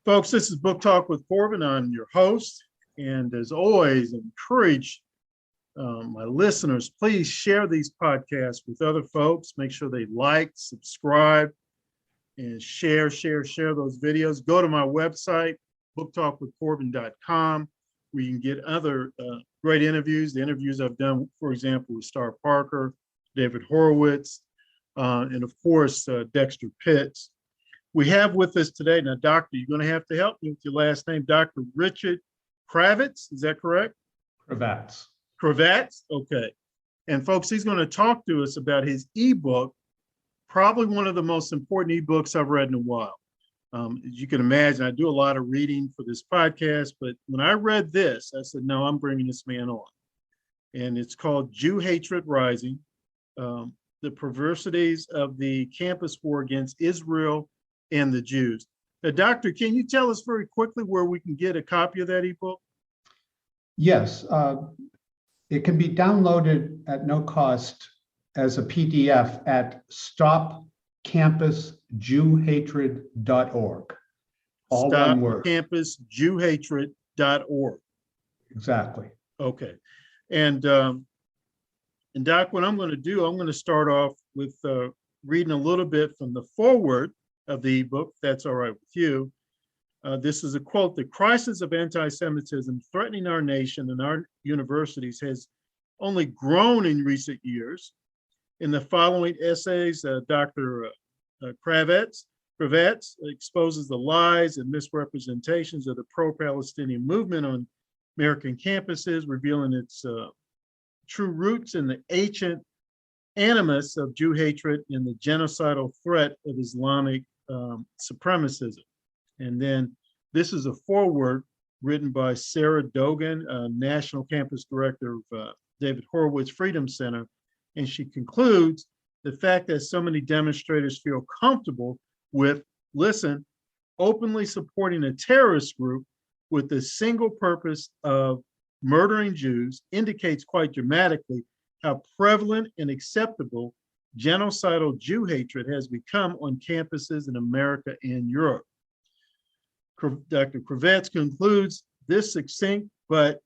Folks, this is Book Talk with Corbin. I'm your host, and as always, encourage my listeners, please share these podcasts with other folks. Make sure they like, subscribe, and share those videos. Go to my website, booktalkwithcorbin.com, where you can get other great interviews. The interviews I've done, for example, with Star Parker, David Horowitz, and of course, Dexter Pitts. We have with us today, now, Doctor, you're going to have to help me with your last name, Dr. Richard Cravatt, is that correct? Cravatt, okay. And folks, he's going to talk to us about his ebook, probably one of the most important ebooks I've read in a while. As you can imagine, I do a lot of reading for this podcast, but when I read this, I said, no, I'm bringing this man on. And it's called Jew Hatred Rising, the Perversities of the Campus War Against Israel and the Jews. Now, Doctor, can you tell us very quickly where we can get a copy of that ebook? Yes, it can be downloaded at no cost as a PDF at stopcampusjewhatred.org. All one word. Stopcampusjewhatred.org. Exactly. Okay. And Doc, what I'm going to do, I'm going to start off with reading a little bit from the foreword of the ebook, if that's all right with you. This is a quote: "The crisis of anti-Semitism threatening our nation and our universities has only grown in recent years. In the following essays, Dr. Cravatt exposes the lies and misrepresentations of the pro-Palestinian movement on American campuses, revealing its true roots in the ancient animus of Jew hatred and the genocidal threat of Islamic supremacism." And then this is a foreword written by Sarah Dogan, National Campus Director of David Horowitz Freedom Center. And she concludes, the fact that so many demonstrators feel comfortable with, listen, openly supporting a terrorist group with the single purpose of murdering Jews indicates quite dramatically how prevalent and acceptable genocidal Jew hatred has become on campuses in America and Europe. Dr. Cravatt concludes, this succinct but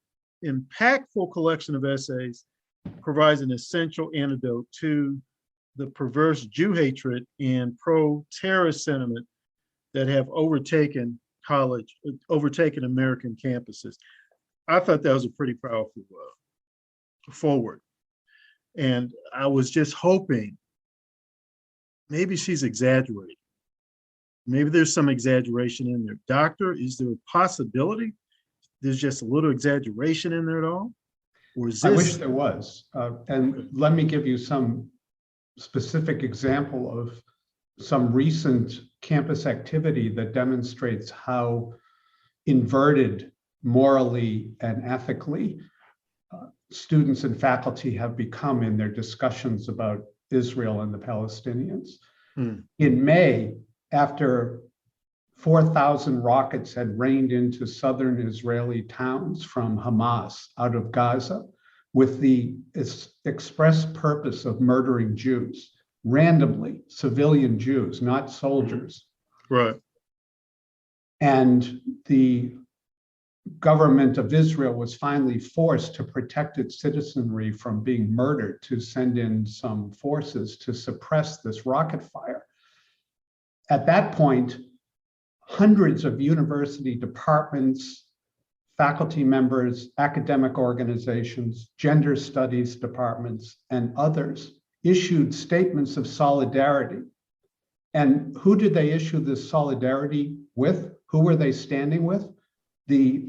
impactful collection of essays provides an essential antidote to the perverse Jew hatred and pro-terrorist sentiment that have overtaken American campuses. I thought that was a pretty powerful forward. And I was just hoping maybe she's exaggerating. Maybe there's some exaggeration in there. Doctor, is there a possibility there's just a little exaggeration in there at all? Or is this... I wish there was. And let me give you some specific example of some recent campus activity that demonstrates how inverted morally and ethically students and faculty have become in their discussions about Israel and the Palestinians. In May, after 4,000 rockets had rained into southern Israeli towns from Hamas out of Gaza with the express purpose of murdering Jews, randomly, civilian Jews, not soldiers. Right. And the government of Israel was finally forced to protect its citizenry from being murdered, to send in some forces to suppress this rocket fire. At that point, hundreds of university departments, faculty members, academic organizations, gender studies departments, and others issued statements of solidarity. And who did they issue this solidarity with? Who were they standing with? The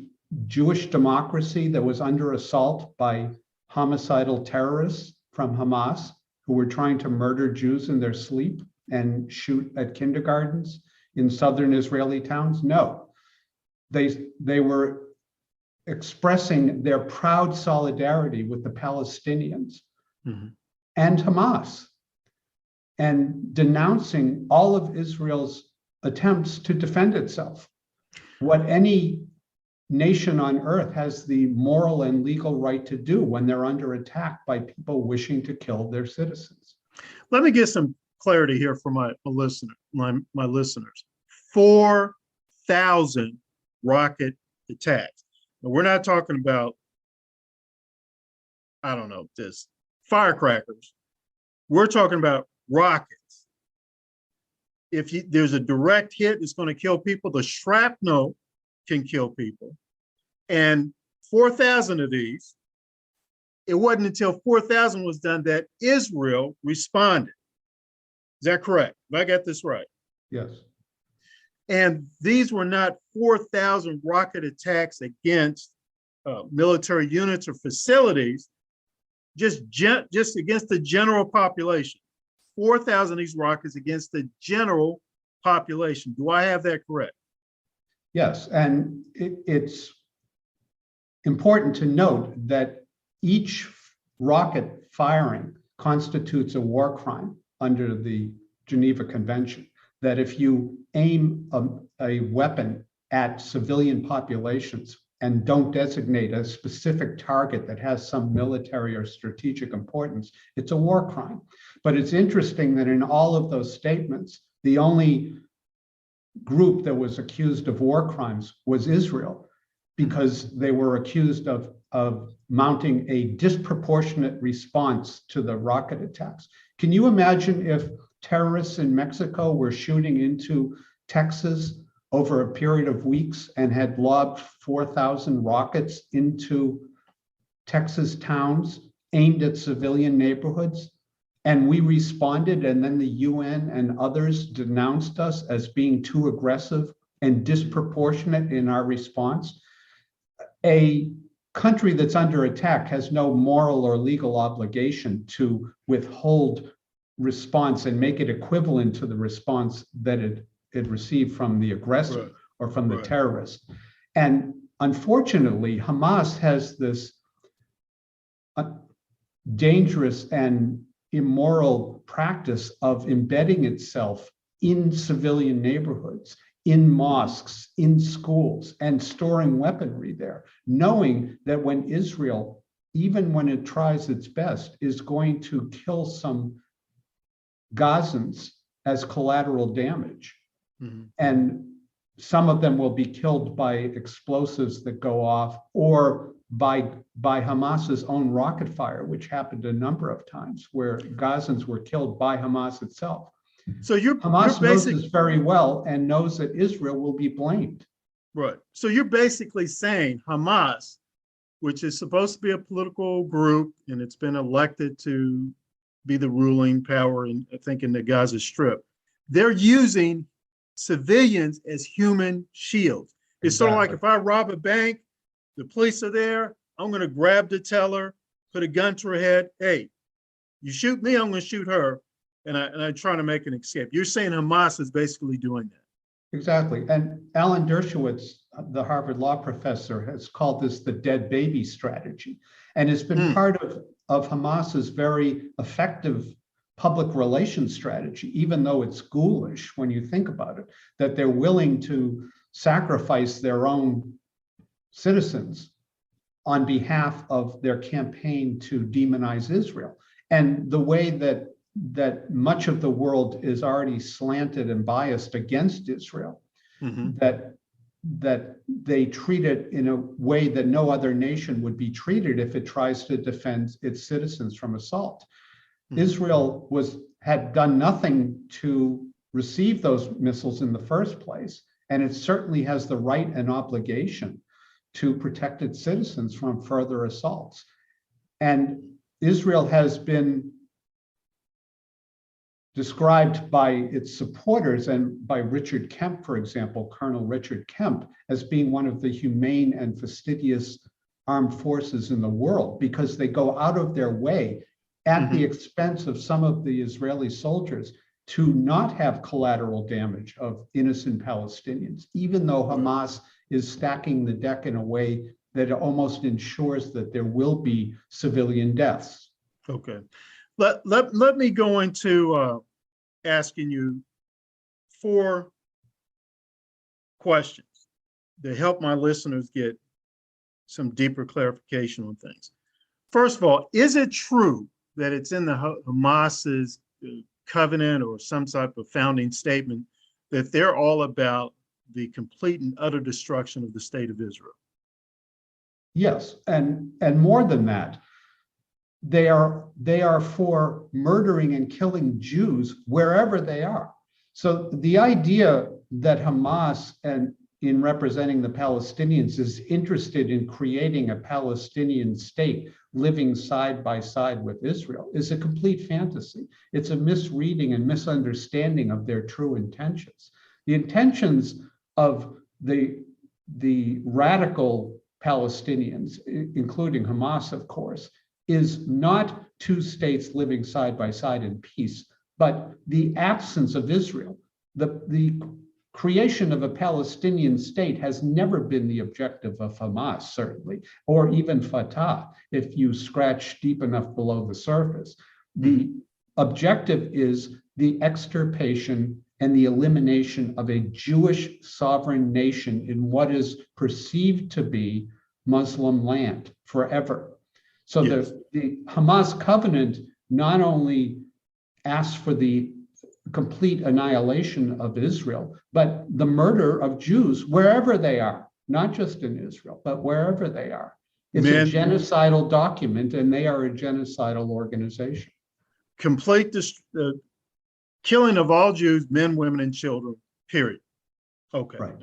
Jewish democracy that was under assault by homicidal terrorists from Hamas who were trying to murder Jews in their sleep and shoot at kindergartens in southern Israeli towns? No, they were expressing their proud solidarity with the Palestinians and Hamas, and denouncing all of Israel's attempts to defend itself. What any nation on earth has the moral and legal right to do when they're under attack by people wishing to kill their citizens. Let me get some clarity here for my listeners. 4 4,000 rocket attacks. Now, we're not talking about, I don't know, just firecrackers. We're talking about rockets. If there's a direct hit, it's going to kill people. The shrapnel can kill people. And 4,000 of these, it wasn't until 4,000 was done that Israel responded. Is that correct? Have I got this right? Yes. And these were not 4,000 rocket attacks against military units or facilities, just against the general population. 4,000 of these rockets against the general population. Do I have that correct? Yes, and it's important to note that each rocket firing constitutes a war crime under the Geneva Convention, that if you aim a weapon at civilian populations and don't designate a specific target that has some military or strategic importance, it's a war crime. But it's interesting that in all of those statements, the only group that was accused of war crimes was Israel, because they were accused of mounting a disproportionate response to the rocket attacks. Can you imagine if terrorists in Mexico were shooting into Texas over a period of weeks and had lobbed 4,000 rockets into Texas towns aimed at civilian neighborhoods? And we responded, and then the UN and others denounced us as being too aggressive and disproportionate in our response. A country that's under attack has no moral or legal obligation to withhold response and make it equivalent to the response that it received from the aggressor, right, or from the, right, terrorist. And unfortunately, Hamas has this dangerous and immoral practice of embedding itself in civilian neighborhoods, in mosques, in schools, and storing weaponry there, knowing that when Israel, even when it tries its best, is going to kill some Gazans as collateral damage. Mm-hmm. And some of them will be killed by explosives that go off, or by Hamas's own rocket fire, which happened a number of times where Gazans were killed by Hamas itself. So Hamas knows this very well and knows that Israel will be blamed. Right. So you're basically saying Hamas, which is supposed to be a political group, and it's been elected to be the ruling power, in, I think, in the Gaza Strip, they're using civilians as human shields. It's exactly. Sort of like if I rob a bank, the police are there, I'm going to grab the teller, put a gun to her head. Hey, you shoot me, I'm going to shoot her. And I try to make an escape. You're saying Hamas is basically doing that. Exactly. And Alan Dershowitz, the Harvard law professor, has called this the dead baby strategy. And it's been part of Hamas's very effective public relations strategy, even though it's ghoulish when you think about it, that they're willing to sacrifice their own citizens on behalf of their campaign to demonize Israel. And the way that much of the world is already slanted and biased against Israel, that they treat it in a way that no other nation would be treated if it tries to defend its citizens from assault. Israel had done nothing to receive those missiles in the first place, and it certainly has the right and obligation to protect its citizens from further assaults. And Israel has been described by its supporters and by Richard Kemp, for example, Colonel Richard Kemp, as being one of the humane and fastidious armed forces in the world, because they go out of their way at the expense of some of the Israeli soldiers to not have collateral damage of innocent Palestinians, even though Hamas is stacking the deck in a way that almost ensures that there will be civilian deaths. Okay. Let me go into asking you 4 questions to help my listeners get some deeper clarification on things. First of all, is it true that it's in the Hamas's covenant or some type of founding statement that they're all about the complete and utter destruction of the state of Israel. Yes, and more than that, they are for murdering and killing Jews wherever they are. So the idea that Hamas, and in representing the Palestinians, is interested in creating a Palestinian state living side by side with Israel is a complete fantasy. It's a misreading and misunderstanding of their true intentions. The intentions of the radical Palestinians, including Hamas, of course, is not two states living side by side in peace, but the absence of Israel. The creation of a Palestinian state has never been the objective of Hamas, certainly, or even Fatah, if you scratch deep enough below the surface. The objective is the extirpation and the elimination of a Jewish sovereign nation in what is perceived to be Muslim land forever. So yes, the Hamas covenant not only asks for the complete annihilation of Israel, but the murder of Jews wherever they are, not just in Israel, but wherever they are. It's a genocidal document, and they are a genocidal organization. Complete killing of all Jews, men, women, and children, period. Okay. Right.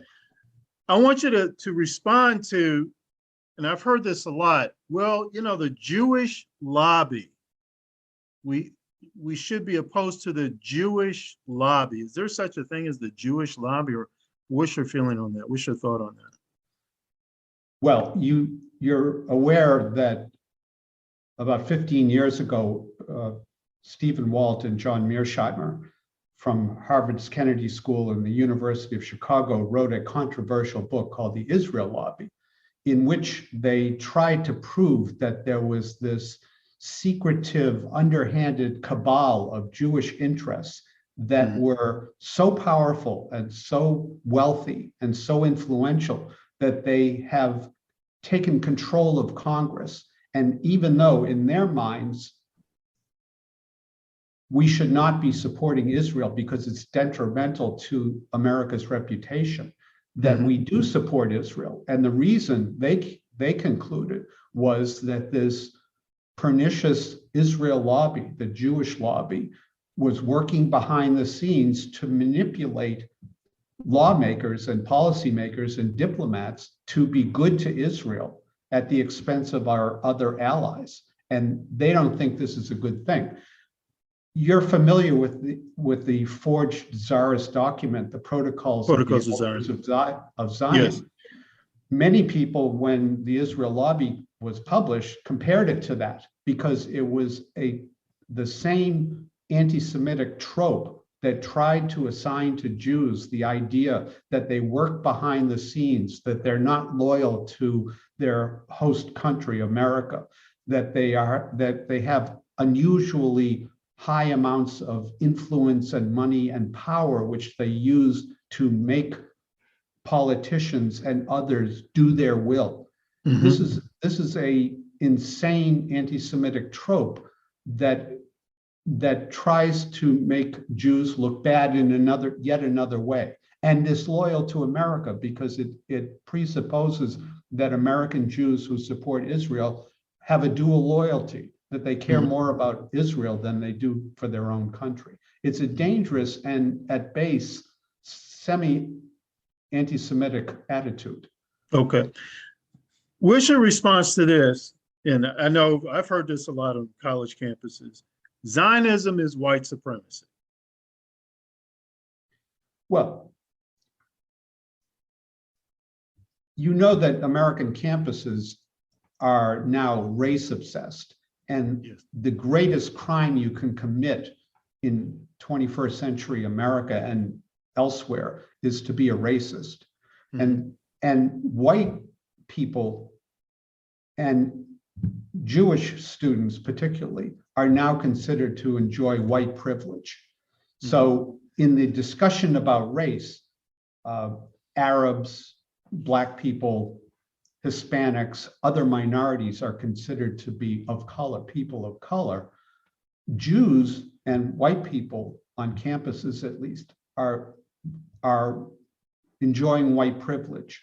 I want you to respond to, and I've heard this a lot, well, you know, the Jewish lobby, we should be opposed to the Jewish lobby. Is there such a thing as the Jewish lobby, or what's your feeling on that? What's your thought on that? Well, you're aware that about 15 years ago, Stephen Walt and John Mearsheimer from Harvard's Kennedy School and the University of Chicago wrote a controversial book called The Israel Lobby, in which they tried to prove that there was this secretive, underhanded cabal of Jewish interests that were so powerful and so wealthy and so influential that they have taken control of Congress. And even though in their minds, we should not be supporting Israel because it's detrimental to America's reputation, that we do support Israel. And the reason they concluded was that this pernicious Israel lobby, the Jewish lobby, was working behind the scenes to manipulate lawmakers and policymakers and diplomats to be good to Israel at the expense of our other allies. And they don't think this is a good thing. You're familiar with the forged Tsarist document, the Protocols of Zion. Yes. Many people, when the Israel lobby was published, compared it to that because it was the same anti-Semitic trope that tried to assign to Jews the idea that they work behind the scenes, that they're not loyal to their host country, America, that they have unusually high amounts of influence and money and power, which they use to make politicians and others do their will. This is a insane anti-Semitic trope that tries to make Jews look bad in yet another way, and disloyal to America because it presupposes that American Jews who support Israel have a dual loyalty, that they care more about Israel than they do for their own country. It's a dangerous and at base semi-anti-Semitic attitude. Okay. What's your response to this? And I know I've heard this a lot on college campuses. Zionism is white supremacy. Well, you know that American campuses are now race obsessed. And the greatest crime you can commit in 21st century America and elsewhere is to be a racist. And white people and Jewish students particularly are now considered to enjoy white privilege. So in the discussion about race, Arabs, Black people, Hispanics, other minorities are considered to be of color, people of color. Jews and white people on campuses, at least, are enjoying white privilege.